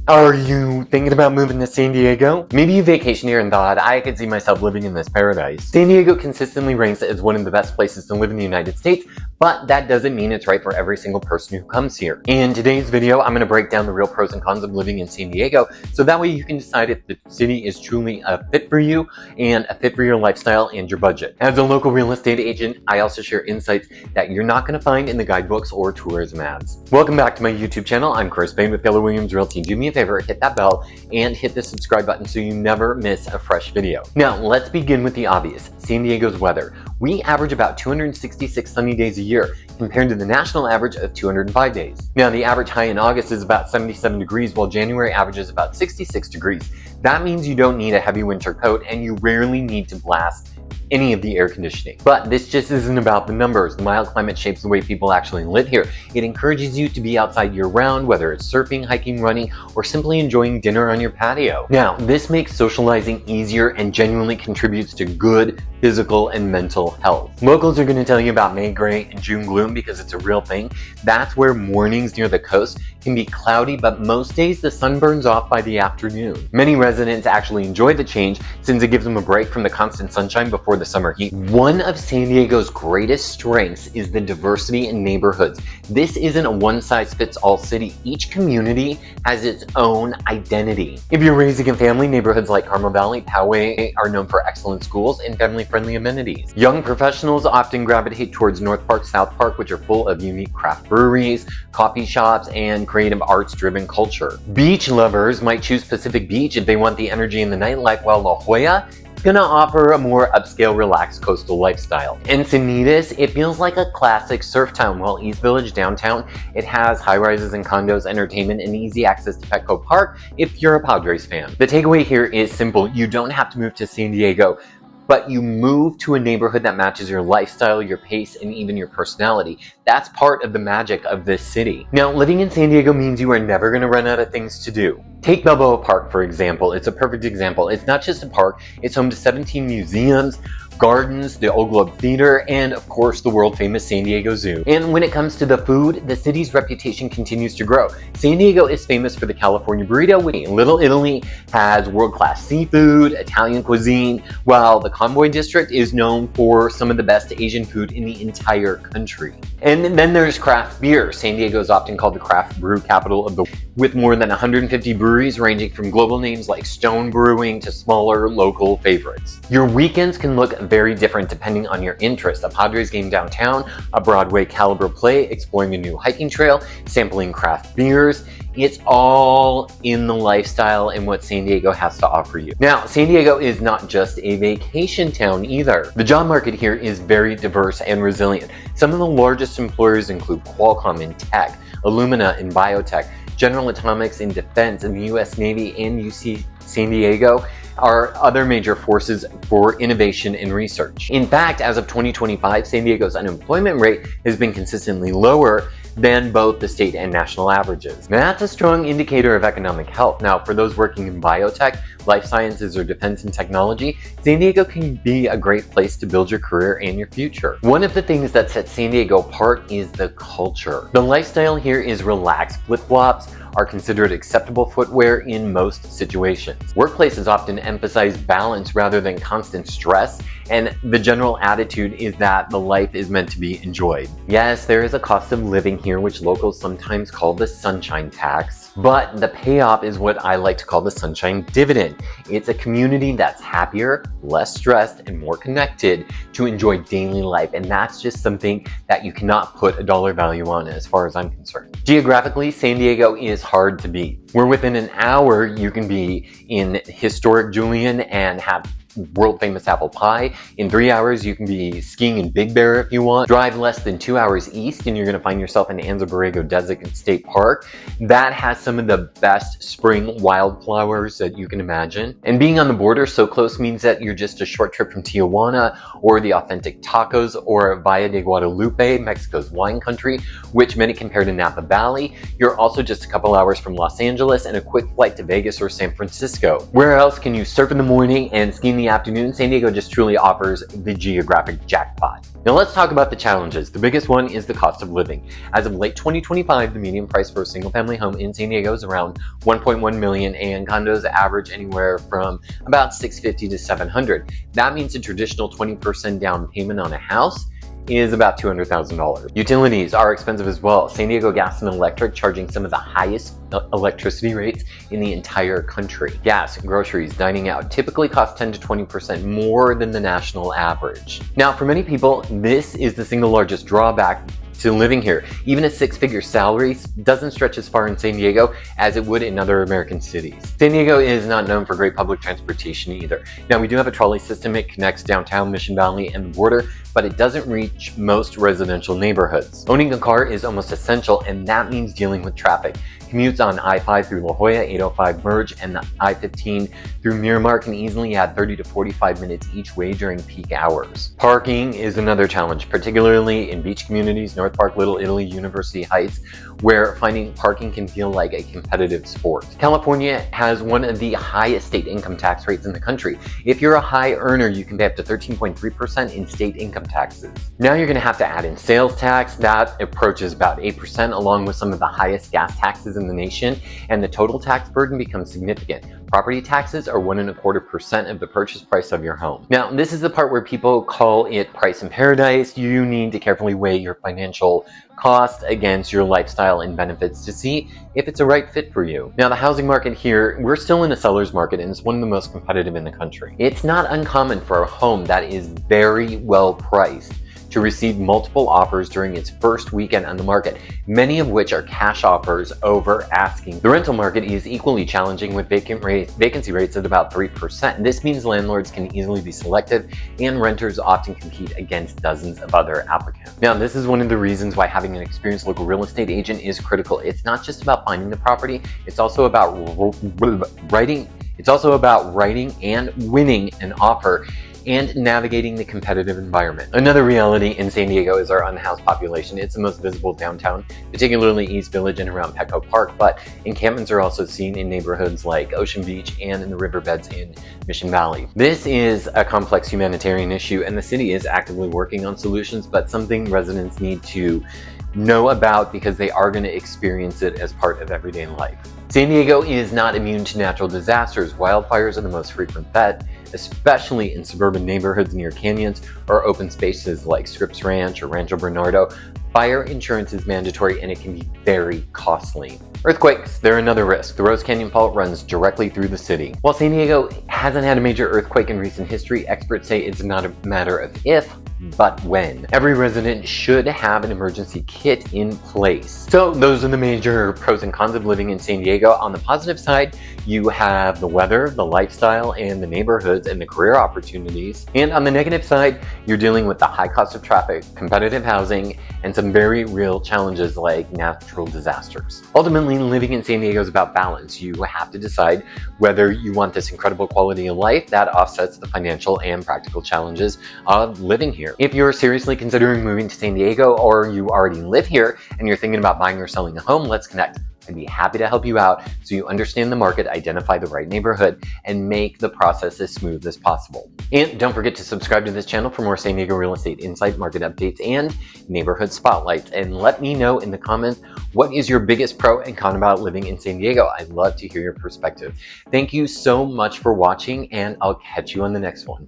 Are you thinking about moving to San Diego? Maybe you vacation here and thought, I could see myself living in this paradise. San Diego consistently ranks as one of the best places to live in the United States, but that doesn't mean it's right for every single person who comes here. In today's video, I'm going to break down the real pros and cons of living in San Diego, so that way you can decide if the city is truly a fit for you and a fit for your lifestyle and your budget. As a local real estate agent, I also share insights that you're not going to find in the guidebooks or tourism ads. Welcome back to my YouTube channel. I'm Chris Spade with Keller Realty. Do me a favor, hit that bell and hit the subscribe button so you never miss a fresh video. Now, let's begin with the obvious, San Diego's weather. We average about 266 sunny days a year compared to the national average of 205 days. Now, the average high in August is about 77 degrees while January averages about 66 degrees. That means you don't need a heavy winter coat and you rarely need to blast any of the air conditioning. But this just isn't about the numbers. The mild climate shapes the way people actually live here. It encourages you to be outside year-round, whether it's surfing, hiking, running, or simply enjoying dinner on your patio. Now, this makes socializing easier and genuinely contributes to good physical and mental health. Locals are going to tell you about May gray and June gloom because it's a real thing. That's where mornings near the coast can be cloudy, but most days the sun burns off by the afternoon. Many residents actually enjoy the change since it gives them a break from the constant sunshine before the summer heat. One of San Diego's greatest strengths is the diversity in neighborhoods. This isn't a one-size-fits-all city. Each community has its own identity. If you're raising a family, neighborhoods like Carmel Valley, Poway are known for excellent schools and family-friendly amenities. Young professionals often gravitate towards North Park, South Park, which are full of unique craft breweries, coffee shops, and creative arts-driven culture. Beach lovers might choose Pacific Beach if they want the energy in the nightlife, while La Jolla gonna offer a more upscale, relaxed coastal lifestyle. Encinitas, it feels like a classic surf town, while East Village downtown, it has high-rises and condos, entertainment, and easy access to Petco Park if you're a Padres fan. The takeaway here is simple. You don't have to move to San Diego, but you move to a neighborhood that matches your lifestyle, your pace, and even your personality. That's part of the magic of this city. Now, living in San Diego means you are never going to run out of things to do. Take Balboa Park, for example. It's a perfect example. It's not just a park, it's home to 17 museums, gardens, the Old Globe Theater, and of course the world-famous San Diego Zoo. And when it comes to the food, the city's reputation continues to grow. San Diego is famous for the California burrito. Little Italy has world-class seafood, Italian cuisine, while the Convoy District is known for some of the best Asian food in the entire country. And then there's craft beer. San Diego is often called the craft brew capital of the world, with more than 150 breweries ranging from global names like Stone Brewing to smaller local favorites. Your weekends can look very different depending on your interest. A Padres game downtown, a Broadway caliber play, exploring a new hiking trail, sampling craft beers. It's all in the lifestyle and what San Diego has to offer you. Now, San Diego is not just a vacation town either. The job market here is very diverse and resilient. Some of the largest employers include Qualcomm in tech, Illumina in biotech, General Atomics in defense, and the US Navy and UC San Diego are other major forces for innovation and research. In fact, as of 2025, San Diego's unemployment rate has been consistently lower than both the state and national averages. Now, that's a strong indicator of economic health. Now, for those working in biotech, life sciences, or defense and technology, San Diego can be a great place to build your career and your future. One of the things that sets San Diego apart is the culture. The lifestyle here is relaxed. Flip-flops are considered acceptable footwear in most situations. Workplaces often emphasize balance rather than constant stress, and the general attitude is that the life is meant to be enjoyed. Yes, there is a cost of living here, which locals sometimes call the sunshine tax, but the payoff is what I like to call the sunshine dividend. It's a community that's happier, less stressed, and more connected to enjoy daily life, and that's just something that you cannot put a dollar value on as far as I'm concerned. Geographically, San Diego is hard to beat. Where within an hour you can be in historic Julian and have world-famous apple pie. In 3 hours, you can be skiing in Big Bear if you want. Drive less than 2 hours east and you're going to find yourself in Anza Borrego Desert State Park. That has some of the best spring wildflowers that you can imagine. And being on the border so close means that you're just a short trip from Tijuana or the authentic tacos or Valle de Guadalupe, Mexico's wine country, which many compare to Napa Valley. You're also just a couple hours from Los Angeles and a quick flight to Vegas or San Francisco. Where else can you surf in the morning and ski in the afternoon? San Diego just truly offers the geographic jackpot. Now let's talk about the challenges. The biggest one is the cost of living. As of late 2025, the median price for a single-family home in San Diego is around 1.1 million, and condos average anywhere from about 650 to 700. That means a traditional 20% down payment on a house is about $200,000. Utilities are expensive as well. San Diego Gas and Electric charging some of the highest electricity rates in the entire country. Gas, groceries, dining out typically cost 10 to 20% more than the national average. Now, for many people, this is the single largest drawback to living here. Even a six-figure salary doesn't stretch as far in San Diego as it would in other American cities. San Diego is not known for great public transportation either. Now, we do have a trolley system. It connects downtown Mission Valley and the border, but it doesn't reach most residential neighborhoods. Owning a car is almost essential, and that means dealing with traffic. Commutes on I-5 through La Jolla, 805 Merge, and the I-15 through Miramar can easily add 30 to 45 minutes each way during peak hours. Parking is another challenge, particularly in beach communities, North Park, Little Italy, University Heights, where finding parking can feel like a competitive sport. California has one of the highest state income tax rates in the country. If you're a high earner, you can pay up to 13.3% in state income taxes. Now you're going to have to add in sales tax. That approaches about 8%, along with some of the highest gas taxes in the nation, and the total tax burden becomes significant. Property taxes are 1.25% of the purchase price of your home. Now, this is the part where people call it price in paradise. You need to carefully weigh your financial cost against your lifestyle and benefits to see if it's a right fit for you. Now, the housing market here, we're still in a seller's market, and it's one of the most competitive in the country. It's not uncommon for a home that is very well priced to receive multiple offers during its first weekend on the market, many of which are cash offers over asking. The rental market is equally challenging, with vacancy rates at about 3%. This means landlords can easily be selective, and renters often compete against dozens of other applicants. Now, this is one of the reasons why having an experienced local real estate agent is critical. It's not just about finding the property, it's also about writing and winning an offer and navigating the competitive environment. Another reality in San Diego is our unhoused population. It's the most visible downtown, particularly East Village and around Petco Park, but encampments are also seen in neighborhoods like Ocean Beach and in the riverbeds in Mission Valley. This is a complex humanitarian issue, and the city is actively working on solutions, but something residents need to know about because they are going to experience it as part of everyday life. San Diego is not immune to natural disasters. Wildfires are the most frequent threat, especially in suburban neighborhoods near canyons or open spaces like Scripps Ranch or Rancho Bernardo. Fire insurance is mandatory, and it can be very costly. Earthquakes, they're another risk. The Rose Canyon Fault runs directly through the city. While San Diego hasn't had a major earthquake in recent history, experts say it's not a matter of if, but when. Every resident should have an emergency kit in place. So those are the major pros and cons of living in San Diego. On the positive side, you have the weather, the lifestyle, and the neighborhoods and the career opportunities. And on the negative side, you're dealing with the high cost of traffic, competitive housing, and some very real challenges like natural disasters. Ultimately, living in San Diego is about balance. You have to decide whether you want this incredible quality of life that offsets the financial and practical challenges of living here. If you're seriously considering moving to San Diego, or you already live here and you're thinking about buying or selling a home, let's connect. I'd be happy to help you out so you understand the market, identify the right neighborhood, and make the process as smooth as possible. And don't forget to subscribe to this channel for more San Diego real estate insight, market updates, and neighborhood spotlights. And let me know in the comments, what is your biggest pro and con about living in San Diego? I'd love to hear your perspective. Thank you so much for watching, and I'll catch you on the next one.